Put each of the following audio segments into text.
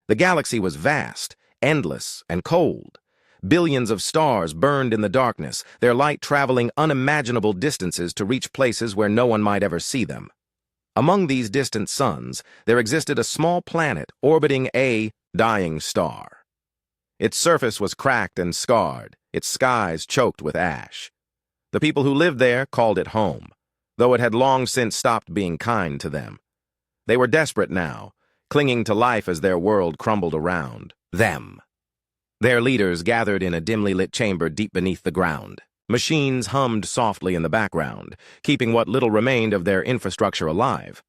The galaxy was vast, endless, and cold. Billions of stars burned in the darkness, their light traveling unimaginable distances to reach places where no one might ever see them. Among these distant suns, there existed a small planet orbiting a dying star. Its surface was cracked and scarred, its skies choked with ash. The people who lived there called it home, though it had long since stopped being kind to them. They were desperate now, clinging to life as their world crumbled around them. Their leaders gathered in a dimly lit chamber deep beneath the ground. Machines hummed softly in the background, keeping what little remained of their infrastructure alive.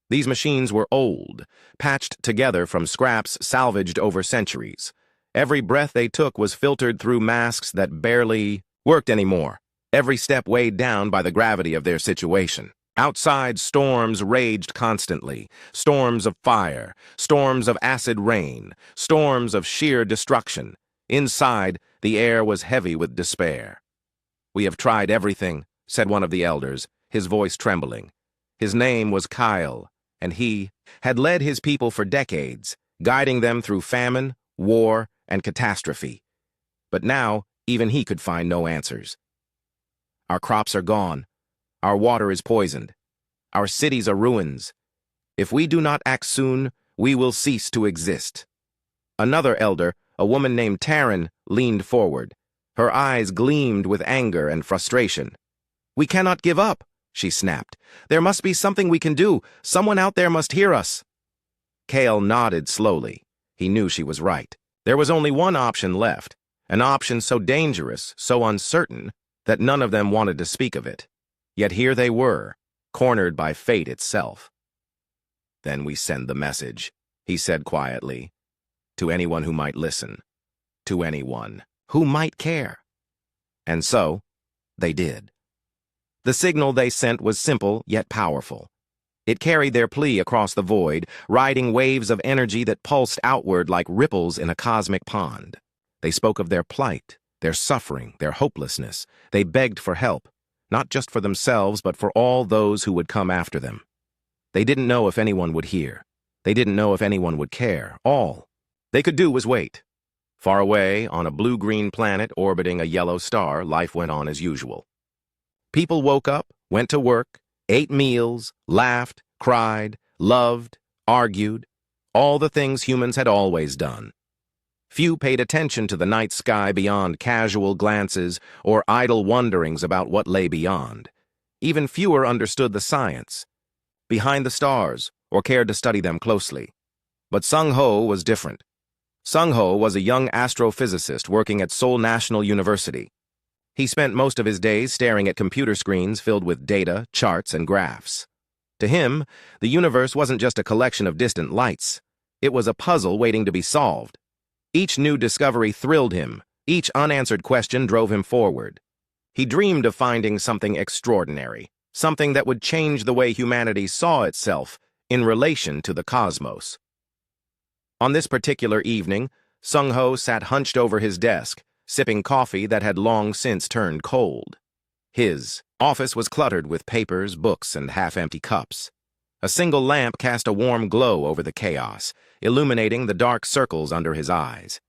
These machines were old, patched together from scraps salvaged over centuries. Every breath they took was filtered through masks that barely worked anymore, every step weighed down by the gravity of their situation. Outside, storms raged constantly, storms of fire, storms of acid rain, storms of sheer destruction. Inside, the air was heavy with despair. "We have tried everything," said one of the elders, his voice trembling. His name was Kyle, and he had led his people for decades, guiding them through famine, war, and catastrophe. But now, even he could find no answers. "Our crops are gone. Our water is poisoned. Our cities are ruins. If we do not act soon, we will cease to exist." Another elder, a woman named Taryn, leaned forward. Her eyes gleamed with anger and frustration. "We cannot give up," she snapped. "There must be something we can do. Someone out there must hear us." Kale nodded slowly. He knew she was right. There was only one option left, an option so dangerous, so uncertain, that none of them wanted to speak of it. Yet here they were, cornered by fate itself. "Then we send the message," he said quietly, "to anyone who might listen, to anyone who might care." And so, they did. The signal they sent was simple yet powerful. It carried their plea across the void, riding waves of energy that pulsed outward like ripples in a cosmic pond. They spoke of their plight, their suffering, their hopelessness. They begged for help, not just for themselves, but for all those who would come after them. They didn't know if anyone would hear. They didn't know if anyone would care. All they could do was wait. Far away, on a blue-green planet orbiting a yellow star, life went on as usual. People woke up, went to work, ate meals, laughed, cried, loved, argued, all the things humans had always done. Few paid attention to the night sky beyond casual glances or idle wonderings about what lay beyond. Even fewer understood the science behind the stars or cared to study them closely. But Sung Ho was different. Sung Ho was a young astrophysicist working at Seoul National University. He spent most of his days staring at computer screens filled with data, charts, and graphs. To him, the universe wasn't just a collection of distant lights. It was a puzzle waiting to be solved. Each new discovery thrilled him. Each unanswered question drove him forward. He dreamed of finding something extraordinary, something that would change the way humanity saw itself in relation to the cosmos. On this particular evening, Sung Ho sat hunched over his desk, sipping coffee that had long since turned cold. His office was cluttered with papers, books, and half-empty cups. A single lamp cast a warm glow over the chaos, illuminating the dark circles under his eyes.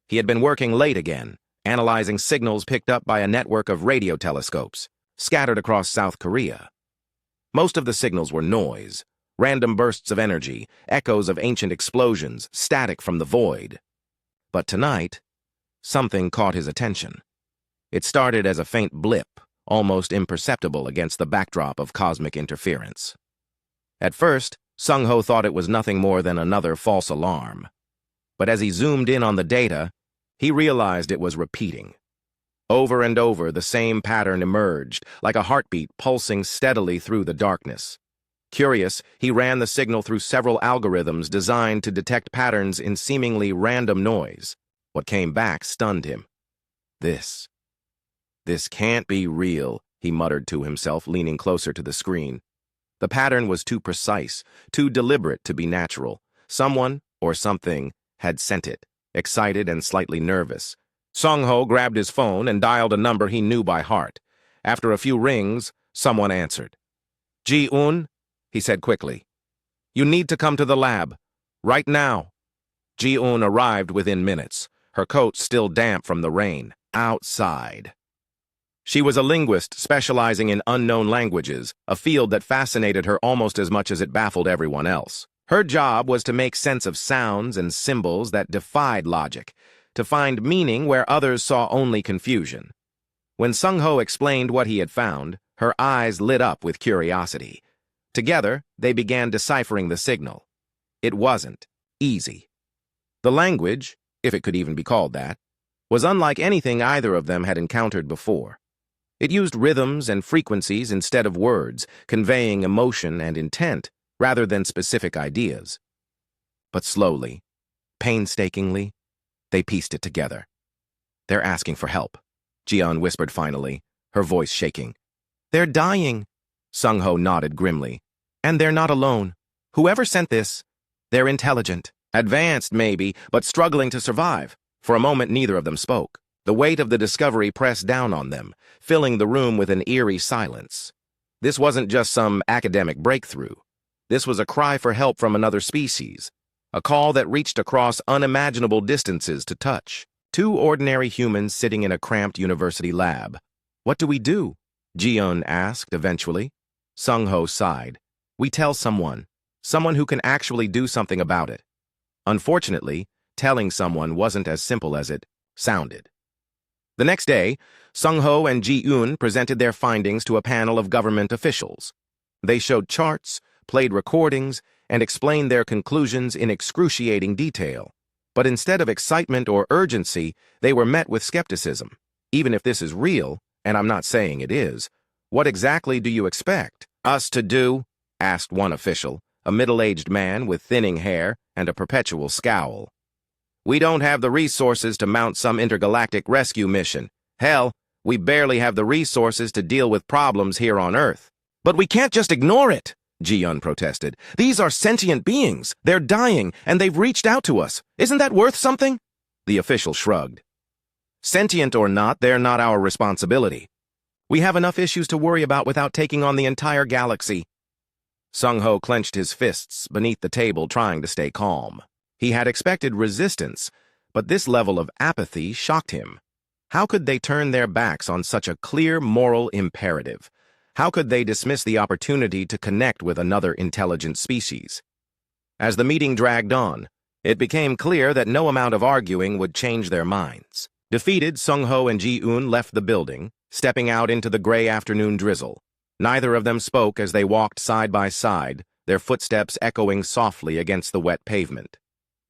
He had been working late again, analyzing signals picked up by a network of radio telescopes, scattered across South Korea. Most of the signals were noise, random bursts of energy, echoes of ancient explosions, static from the void. But tonight, something caught his attention. It started as a faint blip, almost imperceptible against the backdrop of cosmic interference. At first, Sung Ho thought it was nothing more than another false alarm. But as he zoomed in on the data, he realized it was repeating. Over and over, the same pattern emerged, like a heartbeat pulsing steadily through the darkness. Curious, he ran the signal through several algorithms designed to detect patterns in seemingly random noise. What came back stunned him. This can't be real, he muttered to himself, leaning closer to the screen. The pattern was too precise, too deliberate to be natural. Someone, or something, had sent it, excited and slightly nervous. Sung Ho grabbed his phone and dialed a number he knew by heart. After a few rings, someone answered. "Ji-un," he said quickly. "You need to come to the lab. Right now." Ji-un arrived within minutes, her coat still damp from the rain. Outside. She was a linguist specializing in unknown languages, a field that fascinated her almost as much as it baffled everyone else. Her job was to make sense of sounds and symbols that defied logic, to find meaning where others saw only confusion. When Sung-ho explained what he had found, her eyes lit up with curiosity. Together, they began deciphering the signal. It wasn't easy. The language, if it could even be called that, was unlike anything either of them had encountered before. It used rhythms and frequencies instead of words, conveying emotion and intent rather than specific ideas. But slowly, painstakingly, they pieced it together. "They're asking for help," Ji-un whispered finally, her voice shaking. "They're dying," Sung-ho nodded grimly. "And they're not alone. Whoever sent this, they're intelligent. Advanced, maybe, but struggling to survive." For a moment, neither of them spoke. The weight of the discovery pressed down on them, filling the room with an eerie silence. This wasn't just some academic breakthrough. This was a cry for help from another species, a call that reached across unimaginable distances to touch. Two ordinary humans sitting in a cramped university lab. "What do we do?" Ji-un asked eventually. Sung-ho sighed. "We tell someone who can actually do something about it." Unfortunately, telling someone wasn't as simple as it sounded. The next day, Sung-ho and Ji-un presented their findings to a panel of government officials. They showed charts, played recordings, and explained their conclusions in excruciating detail. But instead of excitement or urgency, they were met with skepticism. "Even if this is real, and I'm not saying it is, what exactly do you expect us to do?" asked one official, a middle-aged man with thinning hair and a perpetual scowl. "We don't have the resources to mount some intergalactic rescue mission. Hell, we barely have the resources to deal with problems here on Earth." "But we can't just ignore it," Ji-un protested. "These are sentient beings. They're dying, and they've reached out to us. Isn't that worth something?" The official shrugged. "Sentient or not, they're not our responsibility. We have enough issues to worry about without taking on the entire galaxy." Sung-ho clenched his fists beneath the table, trying to stay calm. He had expected resistance, but this level of apathy shocked him. How could they turn their backs on such a clear moral imperative? How could they dismiss the opportunity to connect with another intelligent species? As the meeting dragged on, it became clear that no amount of arguing would change their minds. Defeated, Sung-ho and Ji-un left the building, stepping out into the gray afternoon drizzle. Neither of them spoke as they walked side by side, their footsteps echoing softly against the wet pavement.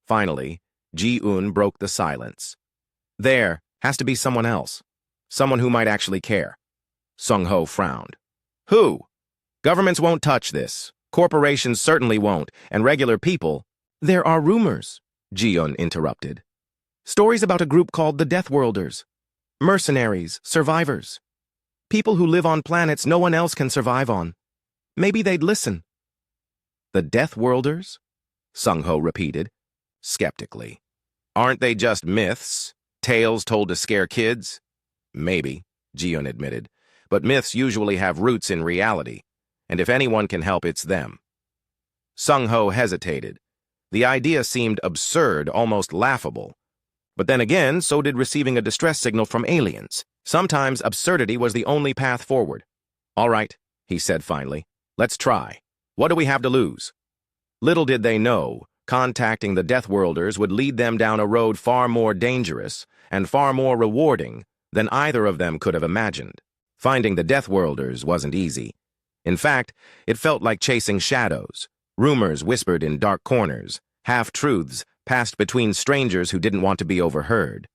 Finally, Ji-un broke the silence. "There has to be someone else. Someone who might actually care." Sung-ho frowned. "Who? Governments won't touch this. Corporations certainly won't, and regular people—" "There are rumors," Ji-un interrupted. "Stories about a group called the Deathworlders. Mercenaries, survivors. People who live on planets no one else can survive on. Maybe they'd listen." "The Deathworlders?" Sung-ho repeated, skeptically. "Aren't they just myths? Tales told to scare kids?" "Maybe," Ji-un admitted, "but myths usually have roots in reality, and if anyone can help, it's them." Sung-ho hesitated. The idea seemed absurd, almost laughable. But then again, so did receiving a distress signal from aliens. Sometimes absurdity was the only path forward. "All right," he said finally. "Let's try. What do we have to lose?" Little did they know, contacting the Deathworlders would lead them down a road far more dangerous and far more rewarding than either of them could have imagined. Finding the Deathworlders wasn't easy. In fact, it felt like chasing shadows, rumors whispered in dark corners, half-truths passed between strangers who didn't want to be overheard.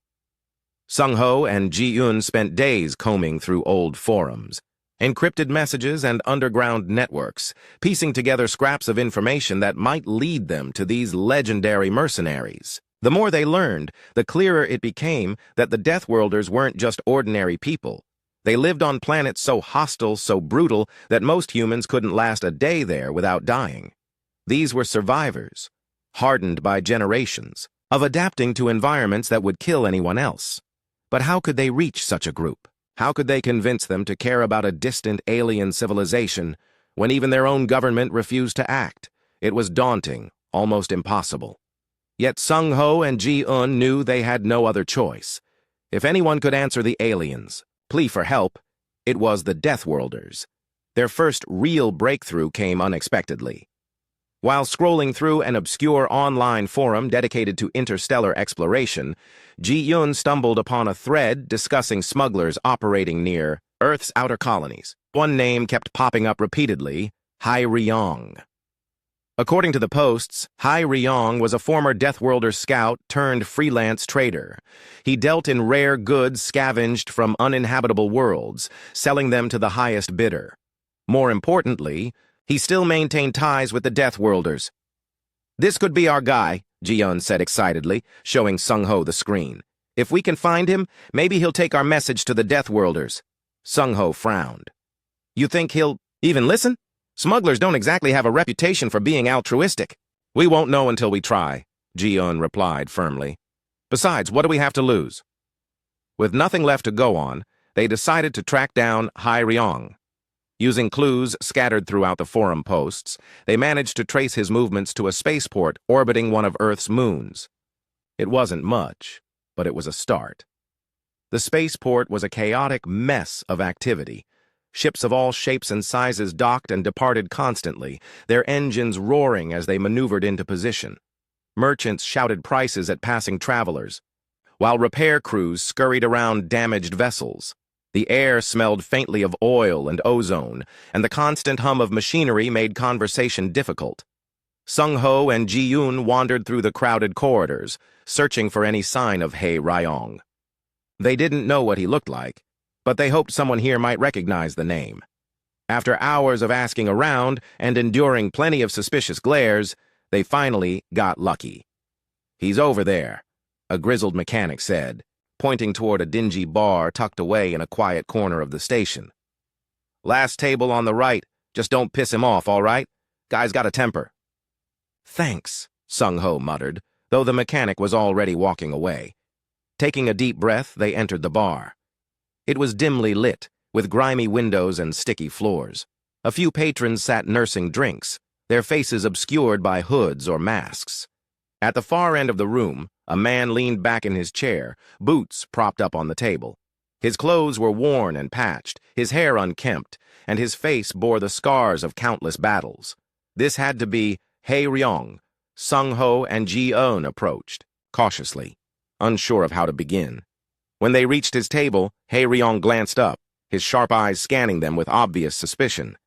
Sung-ho and Ji-un spent days combing through old forums, encrypted messages and underground networks, piecing together scraps of information that might lead them to these legendary mercenaries. The more they learned, the clearer it became that the Deathworlders weren't just ordinary people. They lived on planets so hostile, so brutal, that most humans couldn't last a day there without dying. These were survivors, hardened by generations, of adapting to environments that would kill anyone else. But how could they reach such a group? How could they convince them to care about a distant alien civilization when even their own government refused to act? It was daunting, almost impossible. Yet Sung-ho and Ji-eun knew they had no other choice. If anyone could answer the aliens' plea for help, it was the Deathworlders. Their first real breakthrough came unexpectedly. While scrolling through an obscure online forum dedicated to interstellar exploration, Ji-eun stumbled upon a thread discussing smugglers operating near Earth's outer colonies. One name kept popping up repeatedly: Hai Ryong. According to the posts, Hai Ryong was a former Deathworlder scout turned freelance trader. He dealt in rare goods scavenged from uninhabitable worlds, selling them to the highest bidder. More importantly, he still maintained ties with the Deathworlders. "This could be our guy," Ji-eun said excitedly, showing Sung-ho the screen. "If we can find him, maybe he'll take our message to the Deathworlders." Sung-ho frowned. "You think he'll even listen? Smugglers don't exactly have a reputation for being altruistic." "We won't know until we try," Ji-eun replied firmly. "Besides, what do we have to lose?" With nothing left to go on, they decided to track down Hai Ryong. Using clues scattered throughout the forum posts, they managed to trace his movements to a spaceport orbiting one of Earth's moons. It wasn't much, but it was a start. The spaceport was a chaotic mess of activity. Ships of all shapes and sizes docked and departed constantly, their engines roaring as they maneuvered into position. Merchants shouted prices at passing travelers, while repair crews scurried around damaged vessels. The air smelled faintly of oil and ozone, and the constant hum of machinery made conversation difficult. Sung-ho and Ji-eun wandered through the crowded corridors, searching for any sign of Hai Ryong. They didn't know what he looked like, but they hoped someone here might recognize the name. After hours of asking around and enduring plenty of suspicious glares, they finally got lucky. "He's over there," a grizzled mechanic said, pointing toward a dingy bar tucked away in a quiet corner of the station. "Last table on the right. Just don't piss him off, all right? Guy's got a temper." "Thanks," Sung-ho muttered, though the mechanic was already walking away. Taking a deep breath, they entered the bar. It was dimly lit, with grimy windows and sticky floors. A few patrons sat nursing drinks, their faces obscured by hoods or masks. At the far end of the room, a man leaned back in his chair, boots propped up on the table. His clothes were worn and patched, his hair unkempt, and his face bore the scars of countless battles. This had to be Hai Ryong. Sung-ho and Ji-eun approached, cautiously, unsure of how to begin. When they reached his table, Hai Ryong glanced up, his sharp eyes scanning them with obvious suspicion.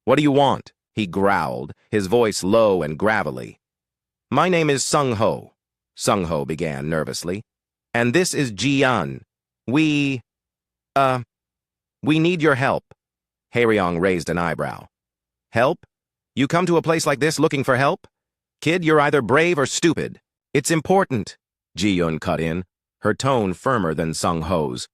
"What do you want?" he growled, his voice low and gravelly. "My name is Sung-ho," Sung-ho began nervously. "And this is Ji-eun. We need your help." Hai Ryong raised an eyebrow. "Help? You come to a place like this looking for help? Kid, you're either brave or stupid." "It's important," Ji-eun cut in, her tone firmer than Sung-ho's.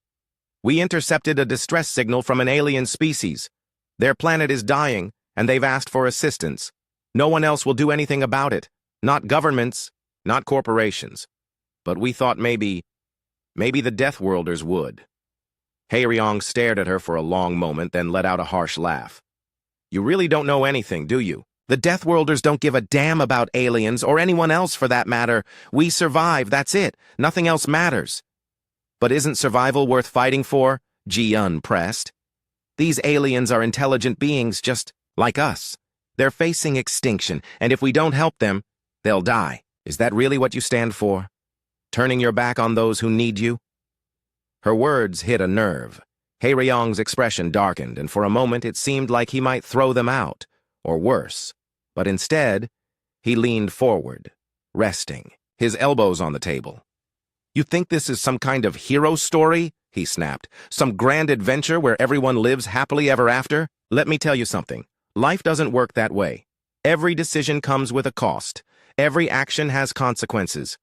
"We intercepted a distress signal from an alien species. Their planet is dying, and they've asked for assistance. No one else will do anything about it. Not governments, not corporations. But we thought maybe the Deathworlders would." Hai Ryong stared at her for a long moment, then let out a harsh laugh. "You really don't know anything, do you? The Deathworlders don't give a damn about aliens, or anyone else for that matter. We survive, that's it. Nothing else matters." "But isn't survival worth fighting for?" Ji-eun pressed. "These aliens are intelligent beings just like us. They're facing extinction, and if we don't help them, they'll die. Is that really what you stand for? Turning your back on those who need you?" Her words hit a nerve. Hai Ryong's expression darkened, and for a moment it seemed like he might throw them out, or worse. But instead, he leaned forward, resting, his elbows on the table. "You think this is some kind of hero story?" he snapped. "Some grand adventure where everyone lives happily ever after? Let me tell you something. Life doesn't work that way. Every decision comes with a cost. Every action has consequences.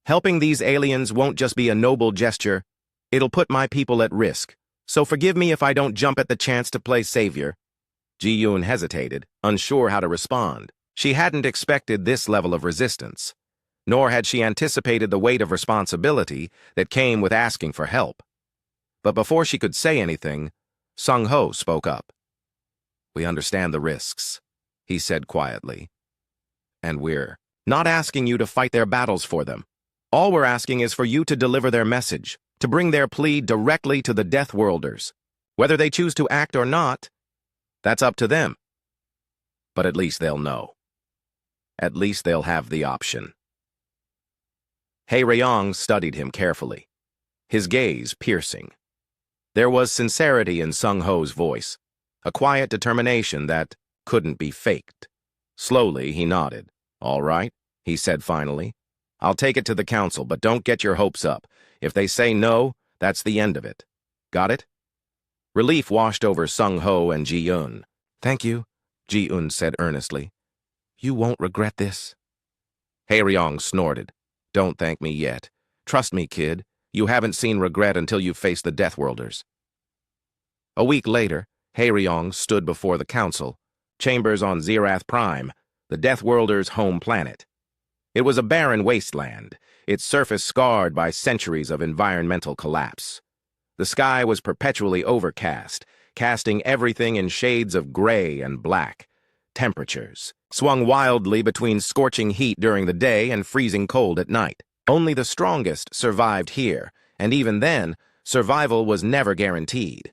Helping these aliens won't just be a noble gesture. It'll put my people at risk. So forgive me if I don't jump at the chance to play savior." Ji-eun hesitated, unsure how to respond. She hadn't expected this level of resistance, nor had she anticipated the weight of responsibility that came with asking for help. But before she could say anything, Sung-ho spoke up. "We understand the risks," he said quietly. "And we're Not asking you to fight their battles for them. All we're asking is for you to deliver their message, to bring their plea directly to the Deathworlders. Whether they choose to act or not, that's up to them. But at least they'll know. At least they'll have the option. Hae-Ryong studied him carefully, his gaze piercing. There was sincerity in Sung-Ho's voice, a quiet determination that couldn't be faked. Slowly, he nodded. "All right," he said finally. "I'll take it to the council, but don't get your hopes up. If they say no, that's the end of it. Got it?" Relief washed over Sung-Ho and Ji-eun. "Thank you," Ji-eun said earnestly. "You won't regret this." Hae-Ryong snorted. "Don't thank me yet. Trust me, kid. You haven't seen regret until you've faced the Deathworlders." A week later, Hae-Ryong stood before the council, chambers on Zerath Prime, the Deathworlders' home planet. It was a barren wasteland, its surface scarred by centuries of environmental collapse. The sky was perpetually overcast, casting everything in shades of gray and black. Temperatures swung wildly between scorching heat during the day and freezing cold at night. Only the strongest survived here, and even then, survival was never guaranteed.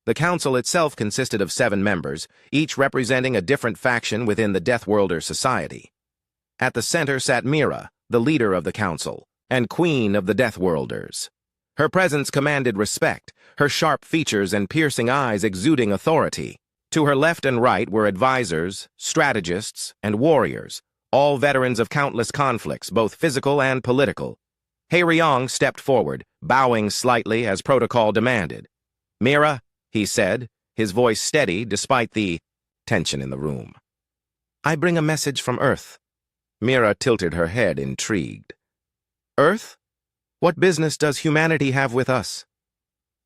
The council itself consisted of 7 members, each representing a different faction within the Deathworlder society. At the center sat Mira, the leader of the council, and queen of the Deathworlders. Her presence commanded respect, her sharp features and piercing eyes exuding authority. To her left and right were advisors, strategists, and warriors, all veterans of countless conflicts, both physical and political. Hae-Ryong stepped forward, bowing slightly as protocol demanded. "Mira," he said, his voice steady despite the tension in the room. "I bring a message from Earth." Mira tilted her head, intrigued. "Earth? What business does humanity have with us?"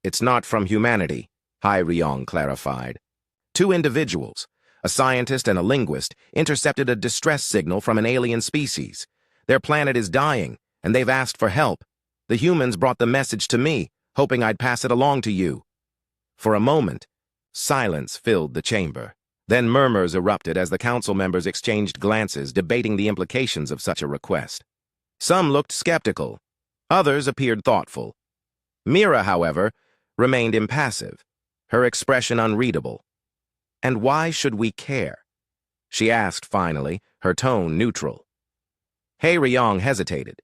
"It's not from humanity," Hae-Ryong clarified. 2 individuals, a scientist and a linguist, intercepted a distress signal from an alien species. Their planet is dying, and they've asked for help. The humans brought the message to me, hoping I'd pass it along to you. For a moment, silence filled the chamber. Then murmurs erupted as the council members exchanged glances, debating the implications of such a request. Some looked skeptical. Others appeared thoughtful. Mira, however, remained impassive, her expression unreadable. "And why should we care?" she asked finally, her tone neutral. Hae-Ryong hesitated.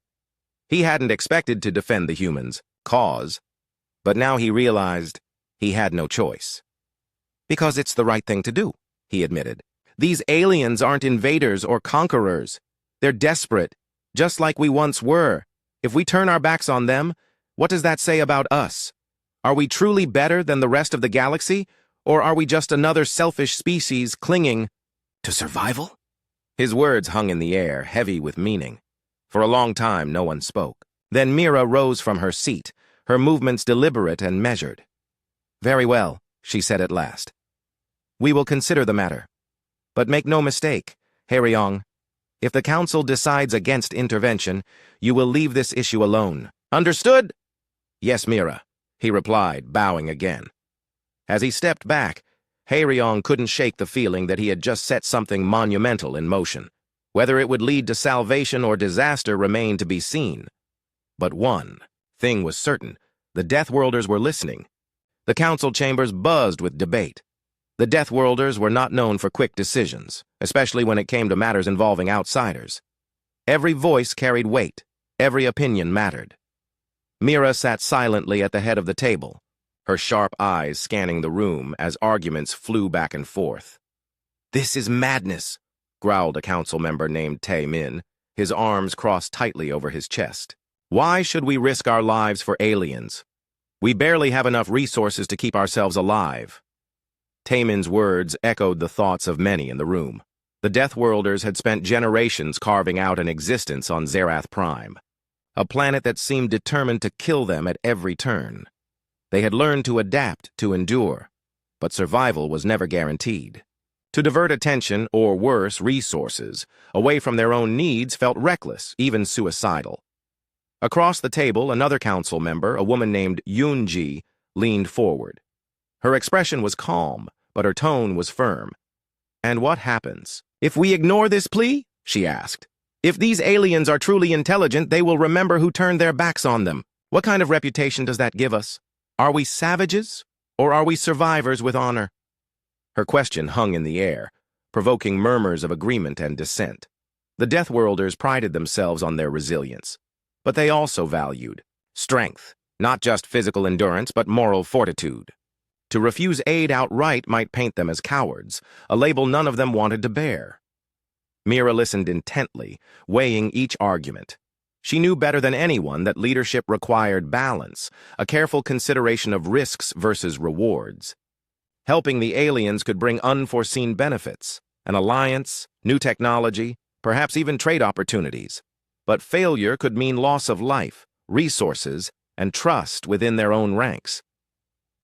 He hadn't expected to defend the humans' cause, but now he realized he had no choice. "Because it's the right thing to do," he admitted. "These aliens aren't invaders or conquerors. They're desperate, just like we once were. If we turn our backs on them, what does that say about us? Are we truly better than the rest of the galaxy, or are we just another selfish species clinging to survival?" His words hung in the air, heavy with meaning. For a long time, no one spoke. Then Mira rose from her seat, her movements deliberate and measured. "Very well," she said at last. "We will consider the matter. But make no mistake, Hae-Ryong, if the council decides against intervention, you will leave this issue alone. Understood?" "Yes, Mira," he replied, bowing again. As he stepped back, Hae-Ryong couldn't shake the feeling that he had just set something monumental in motion. Whether it would lead to salvation or disaster remained to be seen. But one thing was certain: the Deathworlders were listening. The council chambers buzzed with debate. The Deathworlders were not known for quick decisions, especially when it came to matters involving outsiders. Every voice carried weight, every opinion mattered. Mira sat silently at the head of the table, her sharp eyes scanning the room as arguments flew back and forth. "This is madness," growled a council member named Tae-min, his arms crossed tightly over his chest. "Why should we risk our lives for aliens? We barely have enough resources to keep ourselves alive." Taemin's words echoed the thoughts of many in the room. The Deathworlders had spent generations carving out an existence on Zerath Prime, a planet that seemed determined to kill them at every turn. They had learned to adapt, to endure, but survival was never guaranteed. To divert attention, or worse, resources, away from their own needs felt reckless, even suicidal. Across the table, another council member, a woman named Yoon-ji, leaned forward. Her expression was calm, but her tone was firm. "And what happens if we ignore this plea?" she asked. If these aliens are truly intelligent, they will remember who turned their backs on them. What kind of reputation does that give us? Are we savages, or are we survivors with honor? Her question hung in the air, provoking murmurs of agreement and dissent. The Deathworlders prided themselves on their resilience, but they also valued strength, not just physical endurance, but moral fortitude. To refuse aid outright might paint them as cowards, a label none of them wanted to bear. Mira listened intently, weighing each argument. She knew better than anyone that leadership required balance, a careful consideration of risks versus rewards. Helping the aliens could bring unforeseen benefits, an alliance, new technology, perhaps even trade opportunities. But failure could mean loss of life, resources, and trust within their own ranks.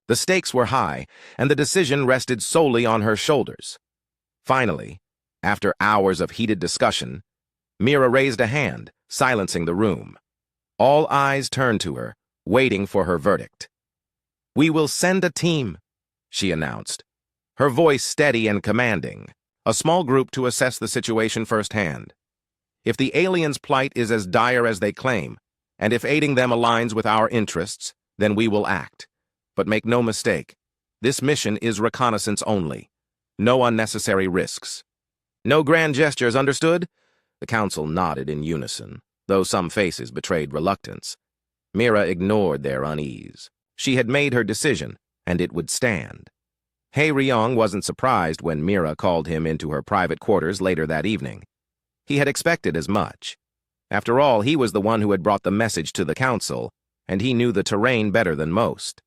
The stakes were high, and the decision rested solely on her shoulders. Finally, after hours of heated discussion, Mira raised a hand, silencing the room. All eyes turned to her, waiting for her verdict. "We will send a team," she announced, her voice steady and commanding, a small group to assess the situation firsthand. If the aliens' plight is as dire as they claim, and if aiding them aligns with our interests, then we will act. But make no mistake, this mission is reconnaissance only. No unnecessary risks. No grand gestures, understood? The council nodded in unison, though some faces betrayed reluctance. Mira ignored their unease. She had made her decision, and it would stand. Ryong wasn't surprised when Mira called him into her private quarters later that evening. He had expected as much. After all, he was the one who had brought the message to the council, and he knew the terrain better than most.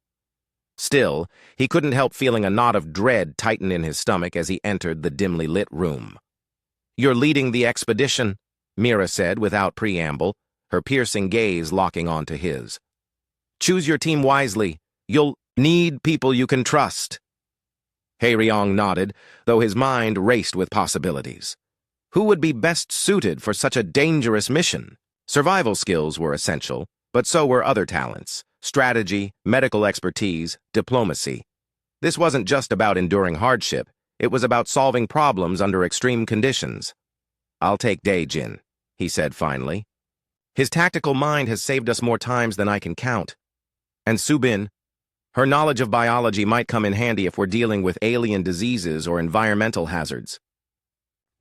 Still, he couldn't help feeling a knot of dread tighten in his stomach as he entered the dimly lit room. "You're leading the expedition," Mira said without preamble, her piercing gaze locking onto his. "Choose your team wisely. You'll need people you can trust." Ryong nodded, though his mind raced with possibilities. Who would be best suited for such a dangerous mission? Survival skills were essential, but so were other talents: strategy, medical expertise, diplomacy. This wasn't just about enduring hardship, it was about solving problems under extreme conditions. "I'll take Dae-jin," he said finally. "His tactical mind has saved us more times than I can count. And Subin, her knowledge of biology might come in handy if we're dealing with alien diseases or environmental hazards."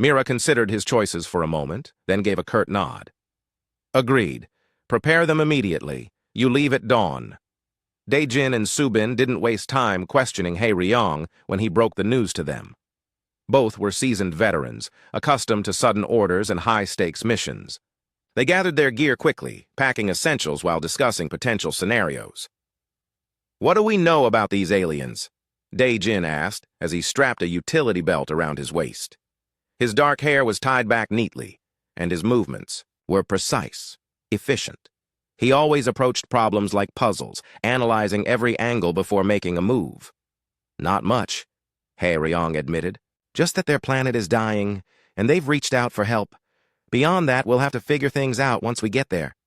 Mira considered his choices for a moment, then gave a curt nod. "Agreed. Prepare them immediately. You leave at dawn." Dae-jin and Subin didn't waste time questioning Ryong when he broke the news to them. Both were seasoned veterans, accustomed to sudden orders and high-stakes missions. They gathered their gear quickly, packing essentials while discussing potential scenarios. "What do we know about these aliens?" Dae-jin asked as he strapped a utility belt around his waist. His dark hair was tied back neatly, and his movements were precise, efficient. He always approached problems like puzzles, analyzing every angle before making a move. "Not much," Ryong admitted. "Just that their planet is dying, and they've reached out for help. Beyond that, we'll have to figure things out once we get there."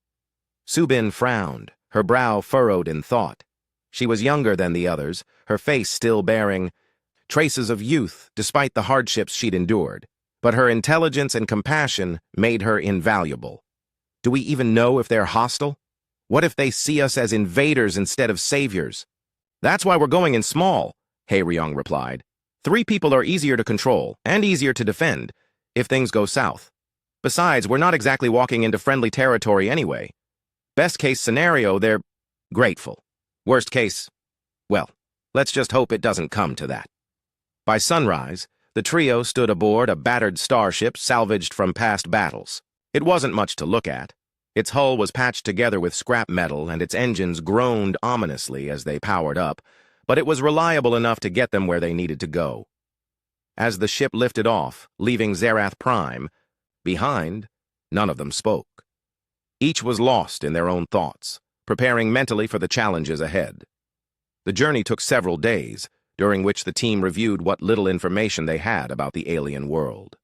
Subin frowned, her brow furrowed in thought. She was younger than the others, her face still bearing traces of youth despite the hardships she'd endured. But her intelligence and compassion made her invaluable. "Do we even know if they're hostile? What if they see us as invaders instead of saviors?" "That's why we're going in small," Ryong replied. 3 people are easier to control and easier to defend if things go south. Besides, we're not exactly walking into friendly territory anyway. Best case scenario, they're grateful. Worst case, well, let's just hope it doesn't come to that. By sunrise, the trio stood aboard a battered starship salvaged from past battles. It wasn't much to look at. Its hull was patched together with scrap metal, and its engines groaned ominously as they powered up, but it was reliable enough to get them where they needed to go. As the ship lifted off, leaving Zerath Prime behind, none of them spoke. Each was lost in their own thoughts, preparing mentally for the challenges ahead. The journey took several days, during which the team reviewed what little information they had about the alien world.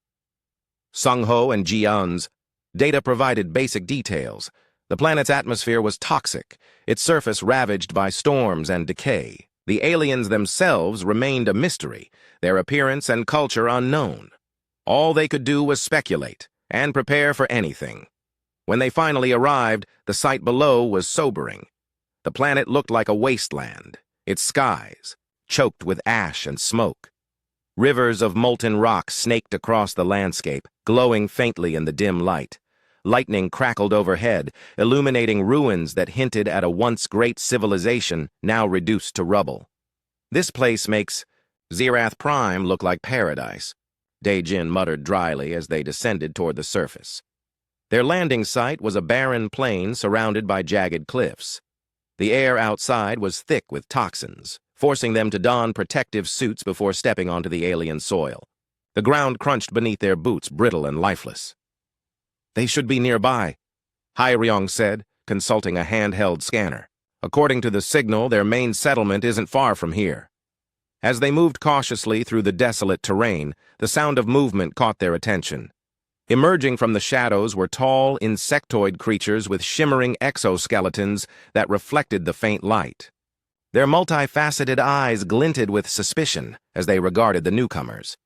Sung-ho and Ji-eun's data provided basic details. The planet's atmosphere was toxic, its surface ravaged by storms and decay. The aliens themselves remained a mystery, their appearance and culture unknown. All they could do was speculate, and prepare for anything. When they finally arrived, the sight below was sobering. The planet looked like a wasteland, its skies choked with ash and smoke. Rivers of molten rock snaked across the landscape, glowing faintly in the dim light. Lightning crackled overhead, illuminating ruins that hinted at a once great civilization now reduced to rubble. This place makes Zerath Prime look like paradise, Dae-Jin muttered dryly as they descended toward the surface. Their landing site was a barren plain surrounded by jagged cliffs. The air outside was thick with toxins, forcing them to don protective suits before stepping onto the alien soil. The ground crunched beneath their boots, brittle and lifeless. "They should be nearby," Hai-Ryong said, consulting a handheld scanner. "According to the signal, their main settlement isn't far from here." As they moved cautiously through the desolate terrain, the sound of movement caught their attention. Emerging from the shadows were tall, insectoid creatures with shimmering exoskeletons that reflected the faint light. Their multifaceted eyes glinted with suspicion as they regarded the newcomers.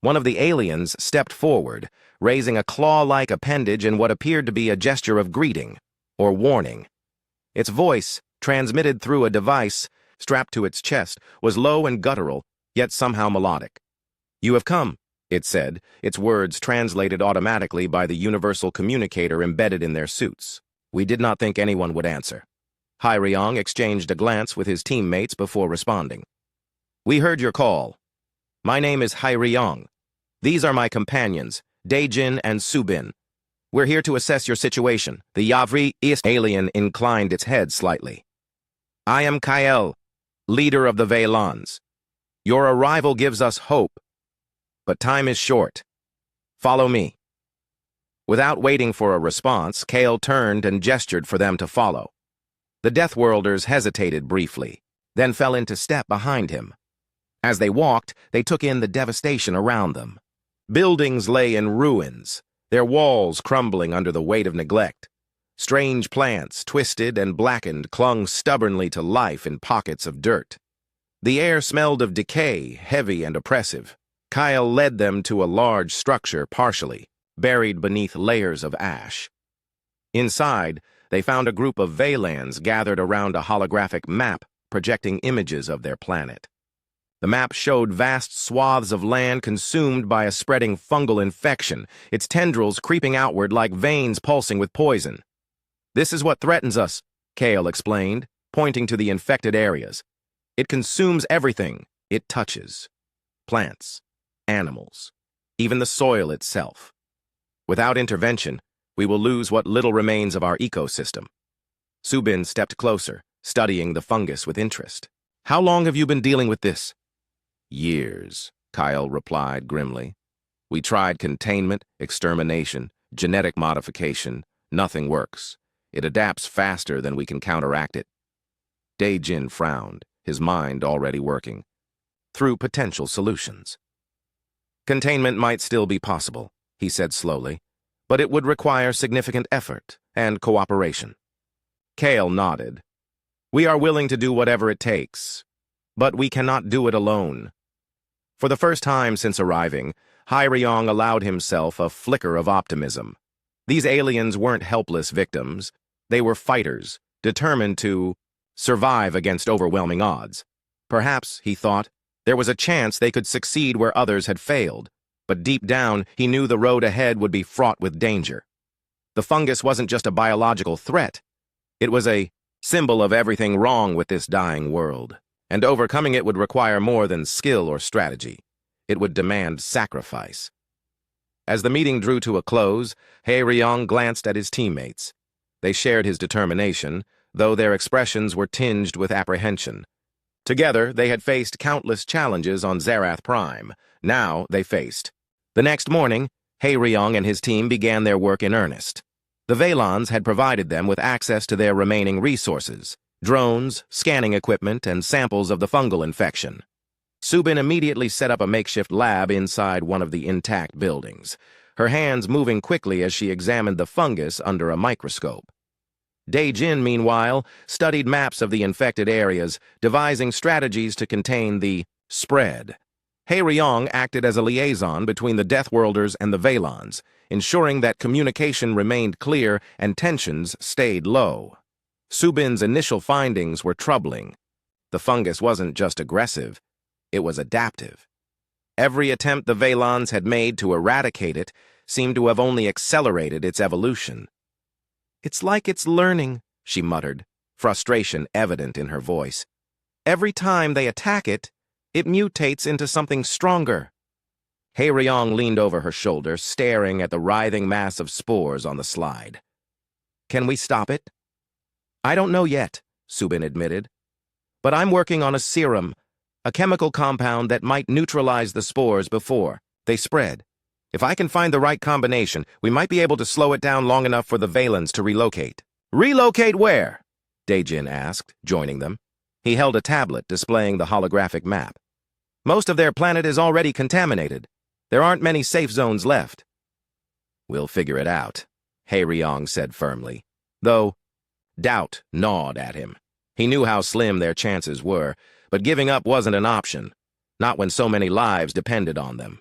One of the aliens stepped forward, raising a claw-like appendage in what appeared to be a gesture of greeting or warning. Its voice, transmitted through a device strapped to its chest, was low and guttural, yet somehow melodic. "You have come," it said, its words translated automatically by the universal communicator embedded in their suits. "We did not think anyone would answer." Hai-Ryong exchanged a glance with his teammates before responding. "We heard your call. My name is Hai-Ryong. These are my companions, Dae-Jin and Subin. We're here to assess your situation." The Yavri alien inclined its head slightly. "I am Kael, leader of the Veilans. Your arrival gives us hope, but time is short. Follow me." Without waiting for a response, Kael turned and gestured for them to follow. The Deathworlders hesitated briefly, then fell into step behind him. As they walked, they took in the devastation around them. Buildings lay in ruins, their walls crumbling under the weight of neglect. Strange plants, twisted and blackened, clung stubbornly to life in pockets of dirt. The air smelled of decay, heavy and oppressive. Kyle led them to a large structure partially, buried beneath layers of ash. Inside, they found a group of Veilans gathered around a holographic map projecting images of their planet. The map showed vast swaths of land consumed by a spreading fungal infection, its tendrils creeping outward like veins pulsing with poison. "This is what threatens us," Kale explained, pointing to the infected areas. "It consumes everything it touches. Plants, animals, even the soil itself. Without intervention, we will lose what little remains of our ecosystem." Subin stepped closer, studying the fungus with interest. "How long have you been dealing with this?" "Years," Kyle replied grimly. "We tried containment, extermination, genetic modification. Nothing works. It adapts faster than we can counteract it." Dae-Jin frowned, his mind already working through potential solutions. "Containment might still be possible," he said slowly, "but it would require significant effort and cooperation." Kale nodded. "We are willing to do whatever it takes, but we cannot do it alone." For the first time since arriving, Hai-Ryong allowed himself a flicker of optimism. These aliens weren't helpless victims. They were fighters, determined to survive against overwhelming odds. Perhaps, he thought, there was a chance they could succeed where others had failed, but deep down he knew the road ahead would be fraught with danger. The fungus wasn't just a biological threat. It was a symbol of everything wrong with this dying world, and overcoming it would require more than skill or strategy. It would demand sacrifice. As the meeting drew to a close, Hai-Ryong glanced at his teammates. They shared his determination, though their expressions were tinged with apprehension. Together, they had faced countless challenges on Zerath Prime. Now they faced. The next morning, Hai-Ryong and his team began their work in earnest. The Veilans had provided them with access to their remaining resources: drones, scanning equipment, and samples of the fungal infection. Subin immediately set up a makeshift lab inside one of the intact buildings, her hands moving quickly as she examined the fungus under a microscope. Dae-Jin, meanwhile, studied maps of the infected areas, devising strategies to contain the spread. Ryong acted as a liaison between the Deathworlders and the Veilons, ensuring that communication remained clear and tensions stayed low. Subin's initial findings were troubling. The fungus wasn't just aggressive, it was adaptive. Every attempt the Veilons had made to eradicate it seemed to have only accelerated its evolution. "It's like it's learning," she muttered, frustration evident in her voice. "Every time they attack it, it mutates into something stronger." Ryong leaned over her shoulder, staring at the writhing mass of spores on the slide. "Can we stop it?" "I don't know yet," Subin admitted. "But I'm working on a serum, a chemical compound that might neutralize the spores before they spread. If I can find the right combination, we might be able to slow it down long enough for the Veilons to relocate." "Relocate where?" Daejin asked, joining them. He held a tablet displaying the holographic map. "Most of their planet is already contaminated. There aren't many safe zones left." "We'll figure it out," Ryong said firmly, though doubt gnawed at him. He knew how slim their chances were, but giving up wasn't an option, not when so many lives depended on them.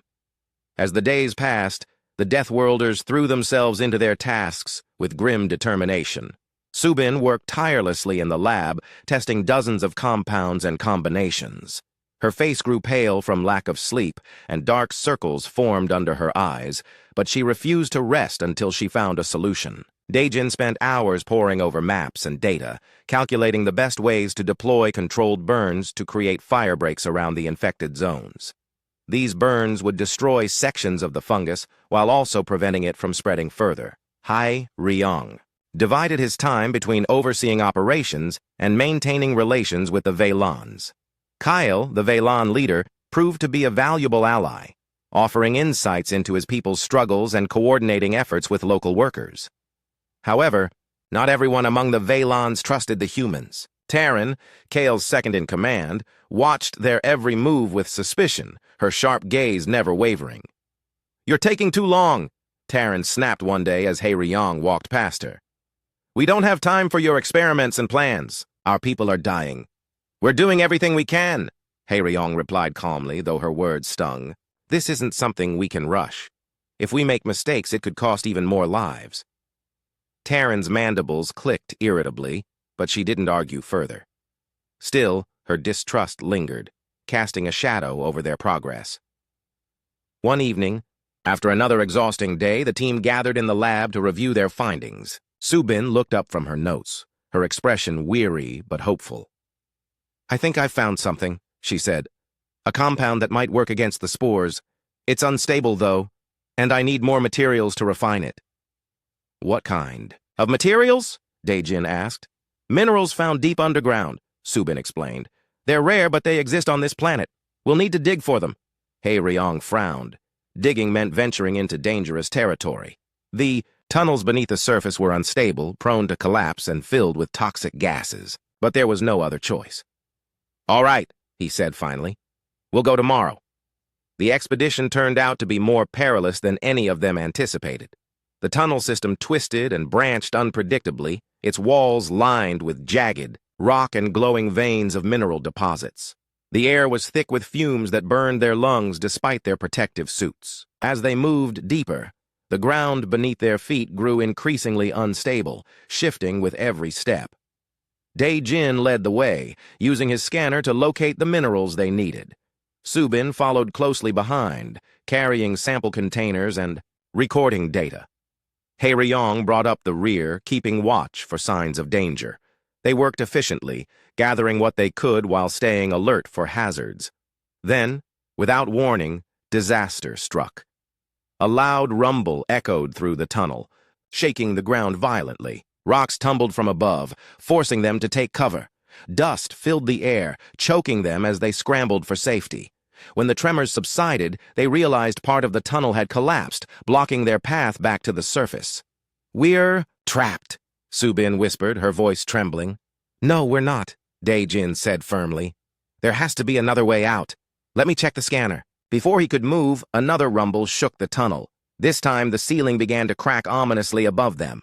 As the days passed, the Deathworlders threw themselves into their tasks with grim determination. Subin worked tirelessly in the lab, testing dozens of compounds and combinations. Her face grew pale from lack of sleep, and dark circles formed under her eyes, but she refused to rest until she found a solution. Daejin spent hours poring over maps and data, calculating the best ways to deploy controlled burns to create firebreaks around the infected zones. These burns would destroy sections of the fungus while also preventing it from spreading further. Ryong divided his time between overseeing operations and maintaining relations with the Veilons. Kyle, the Veilon leader, proved to be a valuable ally, offering insights into his people's struggles and coordinating efforts with local workers. However, not everyone among the Veilons trusted the humans. Taryn, Kale's second-in-command, watched their every move with suspicion, her sharp gaze never wavering. "You're taking too long," Taryn snapped one day as Ryong walked past her. "We don't have time for your experiments and plans. Our people are dying." "We're doing everything we can," Ryong replied calmly, though her words stung. "This isn't something we can rush. If we make mistakes, it could cost even more lives." Taryn's mandibles clicked irritably, but she didn't argue further. Still, her distrust lingered, casting a shadow over their progress. One evening, after another exhausting day, the team gathered in the lab to review their findings. Subin looked up from her notes, her expression weary but hopeful. "I think I've found something," she said. "A compound that might work against the spores. It's unstable, though, and I need more materials to refine it." "What kind of materials?" Daejin asked. "Minerals found deep underground," Subin explained. "They're rare, but they exist on this planet. We'll need to dig for them." Ryong frowned. Digging meant venturing into dangerous territory. The tunnels beneath the surface were unstable, prone to collapse, and filled with toxic gases, but there was no other choice. "All right," he said finally. "We'll go tomorrow." The expedition turned out to be more perilous than any of them anticipated. The tunnel system twisted and branched unpredictably, its walls lined with jagged, rock and glowing veins of mineral deposits. The air was thick with fumes that burned their lungs despite their protective suits. As they moved deeper, the ground beneath their feet grew increasingly unstable, shifting with every step. Daejin led the way, using his scanner to locate the minerals they needed. Subin followed closely behind, carrying sample containers and recording data. Ryong brought up the rear, keeping watch for signs of danger. They worked efficiently, gathering what they could while staying alert for hazards. Then, without warning, disaster struck. A loud rumble echoed through the tunnel, shaking the ground violently. Rocks tumbled from above, forcing them to take cover. Dust filled the air, choking them as they scrambled for safety. When the tremors subsided, they realized part of the tunnel had collapsed, blocking their path back to the surface. "We're trapped," Subin whispered, her voice trembling. "No, we're not," Daejin said firmly. "There has to be another way out. Let me check the scanner." Before he could move, another rumble shook the tunnel. This time, the ceiling began to crack ominously above them.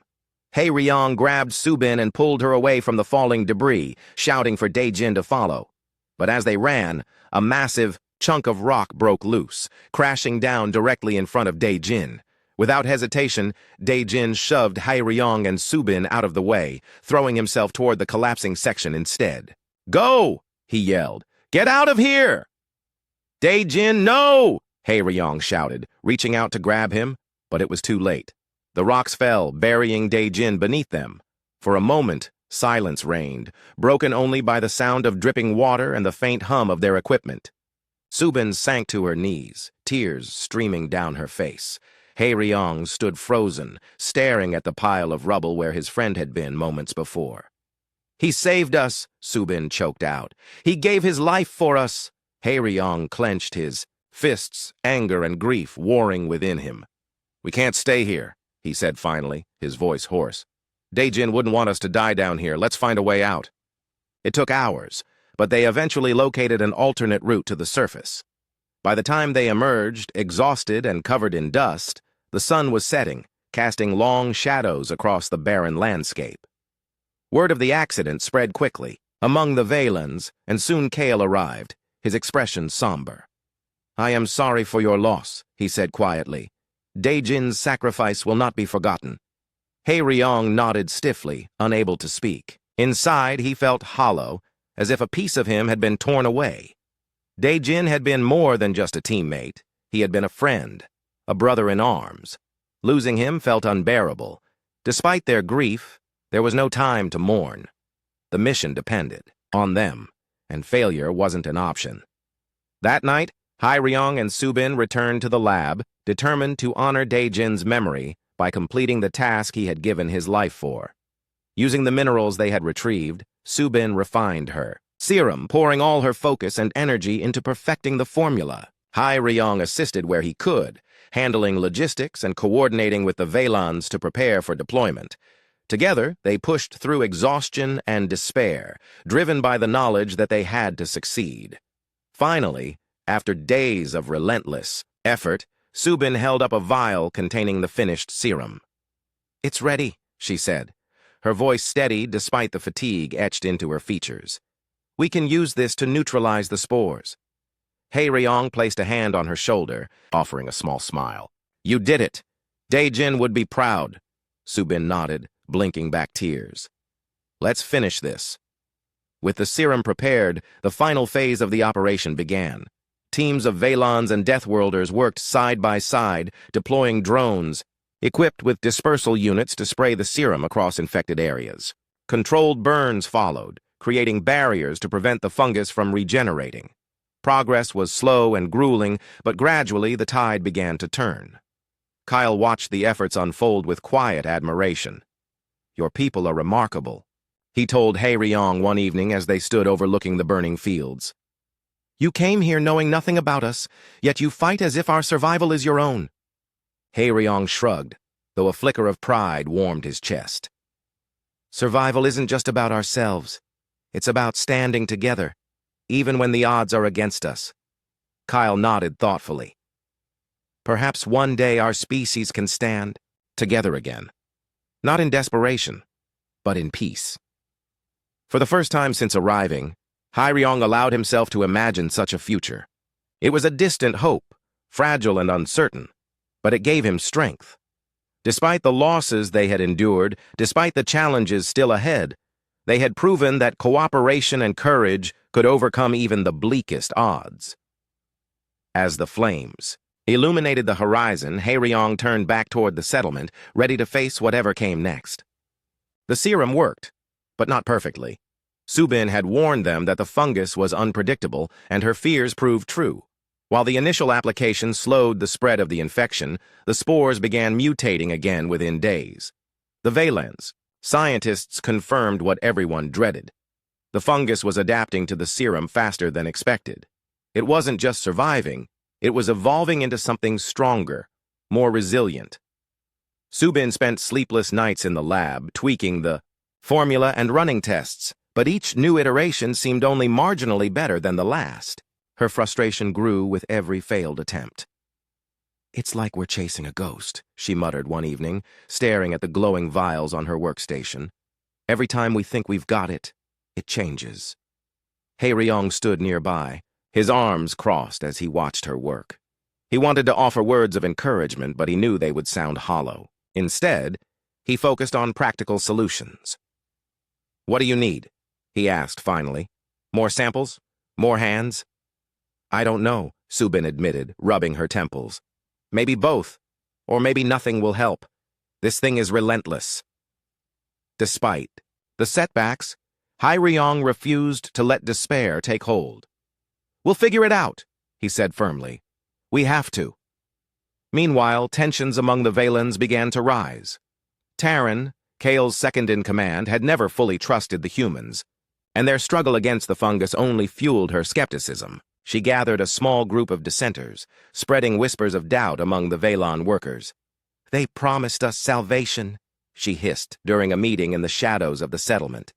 Ryong grabbed Subin and pulled her away from the falling debris, shouting for Daejin to follow. But as they ran, a massive chunk of rock broke loose, crashing down directly in front of Dae-jin. Without hesitation, Dae-jin shoved Hae-ryong and Subin out of the way, throwing himself toward the collapsing section instead. "Go!" he yelled. "Get out of here!" "Dae-jin, no!" Hae-ryong shouted, reaching out to grab him, but it was too late. The rocks fell, burying Dae-jin beneath them. For a moment, silence reigned, broken only by the sound of dripping water and the faint hum of their equipment. Subin sank to her knees, tears streaming down her face. Hae-ryong stood frozen, staring at the pile of rubble where his friend had been moments before. "He saved us," Subin choked out. "He gave his life for us." Hae-ryong clenched his fists, anger and grief warring within him. "We can't stay here," he said finally, his voice hoarse. "Dae-jin wouldn't want us to die down here. Let's find a way out." It took hours, but they eventually located an alternate route to the surface. By the time they emerged, exhausted and covered in dust, the sun was setting, casting long shadows across the barren landscape. Word of the accident spread quickly among the Vaylans, and soon Kale arrived, his expression somber. "I am sorry for your loss," he said quietly. "Dae-jin's sacrifice will not be forgotten." Hae-ryong nodded stiffly, unable to speak. Inside, he felt hollow, as if a piece of him had been torn away. Dae-jin had been more than just a teammate. He had been a friend, a brother in arms. Losing him felt unbearable. Despite their grief, there was no time to mourn. The mission depended on them, and failure wasn't an option. That night, Hae-ryong and Subin returned to the lab, determined to honor Dae-jin's memory by completing the task he had given his life for. Using the minerals they had retrieved, Subin refined her serum, pouring all her focus and energy into perfecting the formula. Hae-ryong assisted where he could, handling logistics and coordinating with the Vaylans to prepare for deployment. Together, they pushed through exhaustion and despair, driven by the knowledge that they had to succeed. Finally, after days of relentless effort, Subin held up a vial containing the finished serum. "It's ready," she said, her voice steady despite the fatigue etched into her features. "We can use this to neutralize the spores." Hae-ryong placed a hand on her shoulder, offering a small smile. "You did it. Dae-jin would be proud." Subin nodded, blinking back tears. "Let's finish this." With the serum prepared, the final phase of the operation began. Teams of Vaylans and Deathworlders worked side by side, deploying drones, equipped with dispersal units to spray the serum across infected areas. Controlled burns followed, creating barriers to prevent the fungus from regenerating. Progress was slow and grueling, but gradually the tide began to turn. Kyle watched the efforts unfold with quiet admiration. "Your people are remarkable," he told Hae-ryong one evening as they stood overlooking the burning fields. "You came here knowing nothing about us, yet you fight as if our survival is your own." Hae-ryong shrugged, though a flicker of pride warmed his chest. "Survival isn't just about ourselves. It's about standing together, even when the odds are against us." Kyle nodded thoughtfully. "Perhaps one day our species can stand together again. Not in desperation, but in peace." For the first time since arriving, Hae-ryong allowed himself to imagine such a future. It was a distant hope, fragile and uncertain, but it gave him strength. Despite the losses they had endured, despite the challenges still ahead, they had proven that cooperation and courage could overcome even the bleakest odds. As the flames illuminated the horizon, Hae-ryong turned back toward the settlement, ready to face whatever came next. The serum worked, but not perfectly. Subin had warned them that the fungus was unpredictable, and her fears proved true. While the initial application slowed the spread of the infection, the spores began mutating again within days. The Vaylans, scientists confirmed what everyone dreaded. The fungus was adapting to the serum faster than expected. It wasn't just surviving, it was evolving into something stronger, more resilient. Subin spent sleepless nights in the lab, tweaking the formula and running tests, but each new iteration seemed only marginally better than the last. Her frustration grew with every failed attempt. "It's like we're chasing a ghost," she muttered one evening, staring at the glowing vials on her workstation. "Every time we think we've got it, it changes." Hae-ryong stood nearby, His arms crossed as he watched her work. He wanted to offer words of encouragement, but he knew they would sound hollow. Instead, he focused on practical solutions. "What do you need?" he asked finally. "More samples? More hands?" "I don't know," Subin admitted, rubbing her temples. "Maybe both, or maybe nothing will help. This thing is relentless." Despite the setbacks, Hyriong refused to let despair take hold. "We'll figure it out," he said firmly. "We have to." Meanwhile, tensions among the Valens began to rise. Terran, Kale's second-in-command, had never fully trusted the humans, and their struggle against the fungus only fueled her skepticism. She gathered a small group of dissenters, spreading whispers of doubt among the Valon workers. "They promised us salvation," she hissed during a meeting in the shadows of the settlement.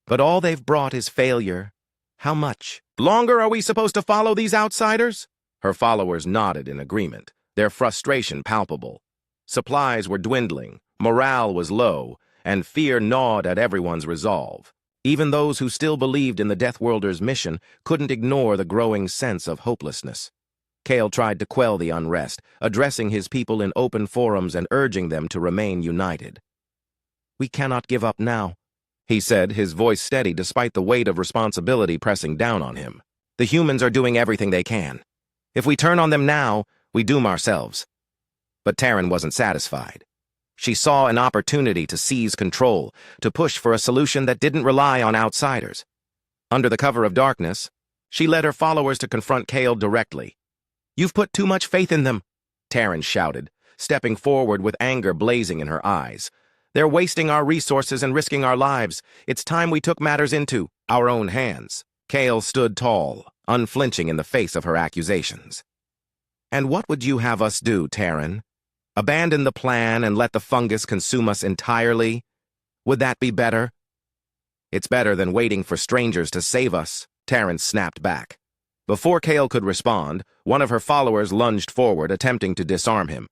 "But all they've brought is failure. How much longer are we supposed to follow these outsiders?" Her followers nodded in agreement, their frustration palpable. Supplies were dwindling, morale was low, and fear gnawed at everyone's resolve. Even those who still believed in the Deathworlders' mission couldn't ignore the growing sense of hopelessness. Kale tried to quell the unrest, addressing his people in open forums and urging them to remain united. "We cannot give up now," he said, his voice steady despite the weight of responsibility pressing down on him. "The humans are doing everything they can. If we turn on them now, we doom ourselves." But Terran wasn't satisfied. She saw an opportunity to seize control, to push for a solution that didn't rely on outsiders. Under the cover of darkness, she led her followers to confront Kale directly. "You've put too much faith in them," Terran shouted, stepping forward with anger blazing in her eyes. "They're wasting our resources and risking our lives. It's time we took matters into our own hands." Kale stood tall, unflinching in the face of her accusations. "And what would you have us do, Terran? Abandon the plan and let the fungus consume us entirely? Would that be better?" "It's better than waiting for strangers to save us," Terran snapped back. Before Kale could respond, one of her followers lunged forward, attempting to disarm him.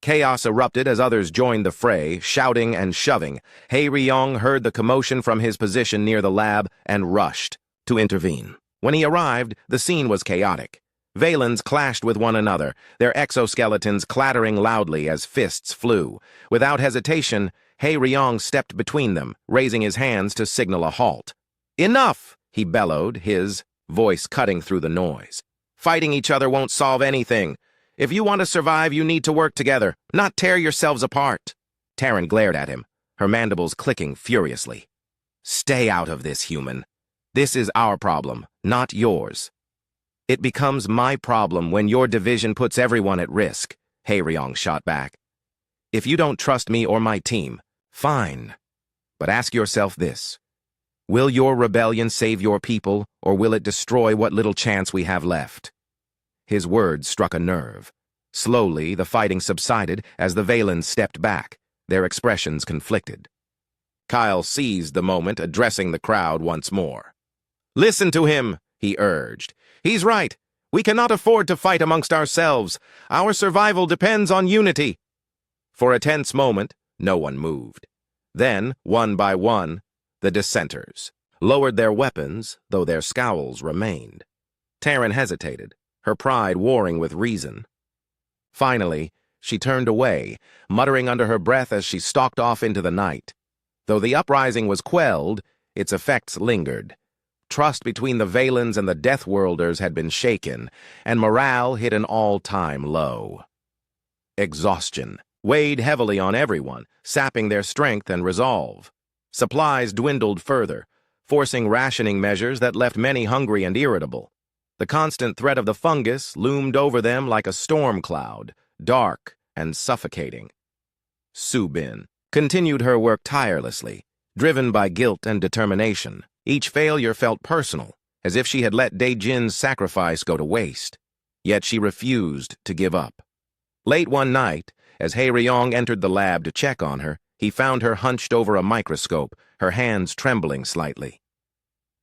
Chaos erupted as others joined the fray, shouting and shoving. Hyriong heard the commotion from his position near the lab and rushed to intervene. When he arrived, the scene was chaotic. Valens clashed with one another, their exoskeletons clattering loudly as fists flew. Without hesitation, Hyriong stepped between them, raising his hands to signal a halt. "Enough!" he bellowed, his voice cutting through the noise. "Fighting each other won't solve anything. If you want to survive, you need to work together, not tear yourselves apart." Terran glared at him, her mandibles clicking furiously. "Stay out of this, human. This is our problem, not yours." "It becomes my problem when your division puts everyone at risk," Hyriong shot back. "If you don't trust me or my team, fine. But ask yourself this. Will your rebellion save your people, or will it destroy what little chance we have left?" His words struck a nerve. Slowly, the fighting subsided as the Valens stepped back, their expressions conflicted. Kyle seized the moment, addressing the crowd once more. "Listen to him," he urged. "He's right. We cannot afford to fight amongst ourselves. Our survival depends on unity." For a tense moment, no one moved. Then, one by one, the dissenters lowered their weapons, though their scowls remained. Terran hesitated, her pride warring with reason. Finally, she turned away, muttering under her breath as she stalked off into the night. Though the uprising was quelled, its effects lingered. Trust between the Valens and the Deathworlders had been shaken, and morale hit an all-time low. Exhaustion weighed heavily on everyone, sapping their strength and resolve. Supplies dwindled further, forcing rationing measures that left many hungry and irritable. The constant threat of the fungus loomed over them like a storm cloud, dark and suffocating. Subin continued her work tirelessly, driven by guilt and determination. Each failure felt personal, as if she had let Daejin's sacrifice go to waste. Yet she refused to give up. Late one night, as Hyriong entered the lab to check on her, he found her hunched over a microscope, her hands trembling slightly.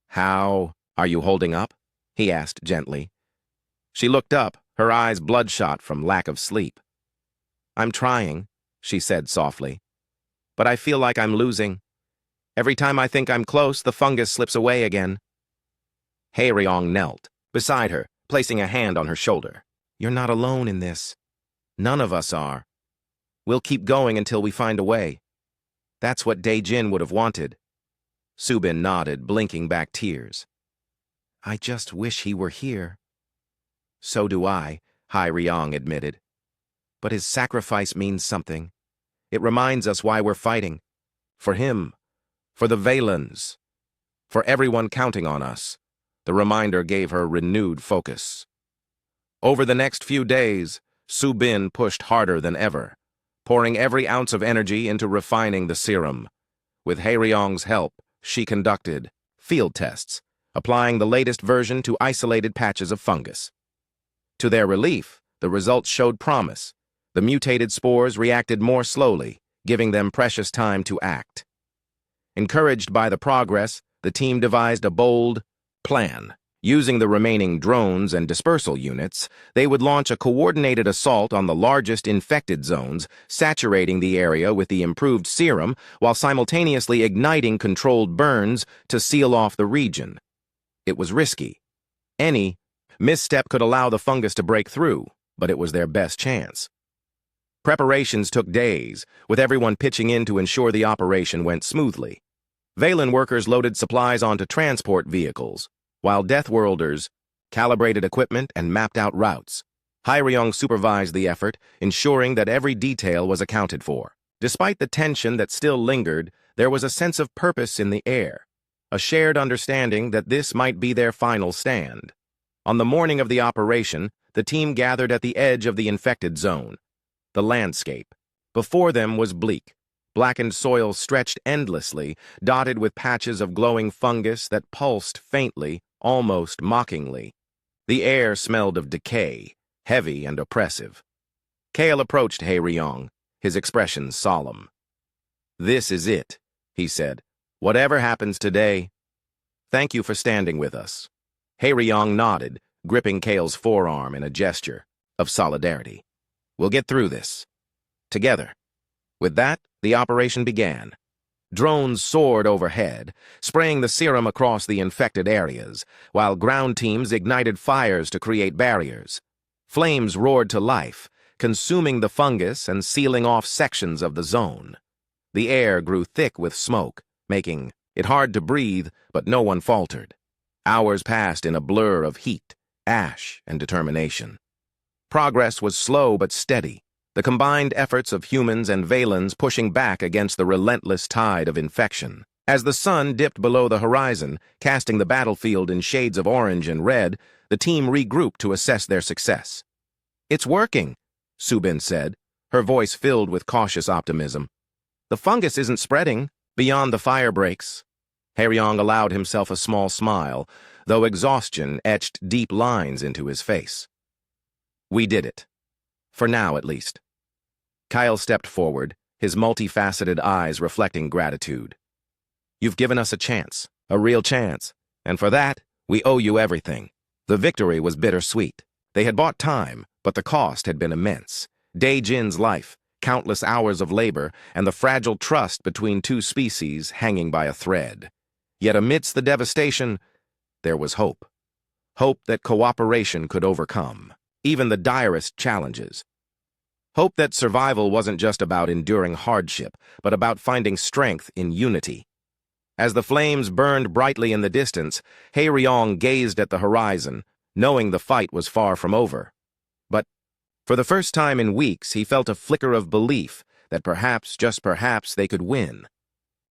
"How are you holding up?" he asked gently. She looked up, her eyes bloodshot from lack of sleep. "I'm trying," she said softly, "but I feel like I'm losing. Every time I think I'm close, the fungus slips away again." Hyriong knelt, beside her, placing a hand on her shoulder. "You're not alone in this. None of us are. We'll keep going until we find a way." That's what Dae-jin would have wanted. Subin nodded, blinking back tears. "I just wish he were here." "So do I," Hai Ryong admitted. "But his sacrifice means something. It reminds us why we're fighting. For him, for the Valens, for everyone counting on us." The reminder gave her renewed focus. Over the next few days, Subin pushed harder than ever, pouring every ounce of energy into refining the serum. With Haeryong's help, she conducted field tests, applying the latest version to isolated patches of fungus. To their relief, the results showed promise. The mutated spores reacted more slowly, giving them precious time to act. Encouraged by the progress, the team devised a bold plan. Using the remaining drones and dispersal units, they would launch a coordinated assault on the largest infected zones, saturating the area with the improved serum while simultaneously igniting controlled burns to seal off the region. It was risky. Any misstep could allow the fungus to break through, but it was their best chance. Preparations took days, with everyone pitching in to ensure the operation went smoothly. Valen workers loaded supplies onto transport vehicles, while Deathworlders calibrated equipment and mapped out routes. Haeryong supervised the effort, ensuring that every detail was accounted for. Despite the tension that still lingered, there was a sense of purpose in the air, a shared understanding that this might be their final stand. On the morning of the operation, the team gathered at the edge of the infected zone. The landscape before them was bleak. Blackened soil stretched endlessly, dotted with patches of glowing fungus that pulsed faintly, almost mockingly. The air smelled of decay, heavy and oppressive. Kale approached Haeryong, his expression solemn. "This is it," he said. "Whatever happens today, thank you for standing with us." Haeryong nodded, gripping Kale's forearm in a gesture of solidarity. "We'll get through this. Together." With that, the operation began. Drones soared overhead, spraying the serum across the infected areas, while ground teams ignited fires to create barriers. Flames roared to life, consuming the fungus and sealing off sections of the zone. The air grew thick with smoke, making it hard to breathe, but no one faltered. Hours passed in a blur of heat, ash, and determination. Progress was slow but steady, the combined efforts of humans and Valens pushing back against the relentless tide of infection. As the sun dipped below the horizon, casting the battlefield in shades of orange and red, the team regrouped to assess their success. "It's working," Subin said, her voice filled with cautious optimism. "The fungus isn't spreading beyond the fire breaks." Haeryong allowed himself a small smile, though exhaustion etched deep lines into his face. "We did it. For now, at least." Kyle stepped forward, his multifaceted eyes reflecting gratitude. "You've given us a chance, a real chance, and for that, we owe you everything." The victory was bittersweet. They had bought time, but the cost had been immense. Dae-jin's life, countless hours of labor, and the fragile trust between two species hanging by a thread. Yet amidst the devastation, there was hope. Hope that cooperation could overcome even the direst challenges. Hope that survival wasn't just about enduring hardship, but about finding strength in unity. As the flames burned brightly in the distance, Haeryong gazed at the horizon, knowing the fight was far from over. But for the first time in weeks, he felt a flicker of belief that perhaps, just perhaps, they could win.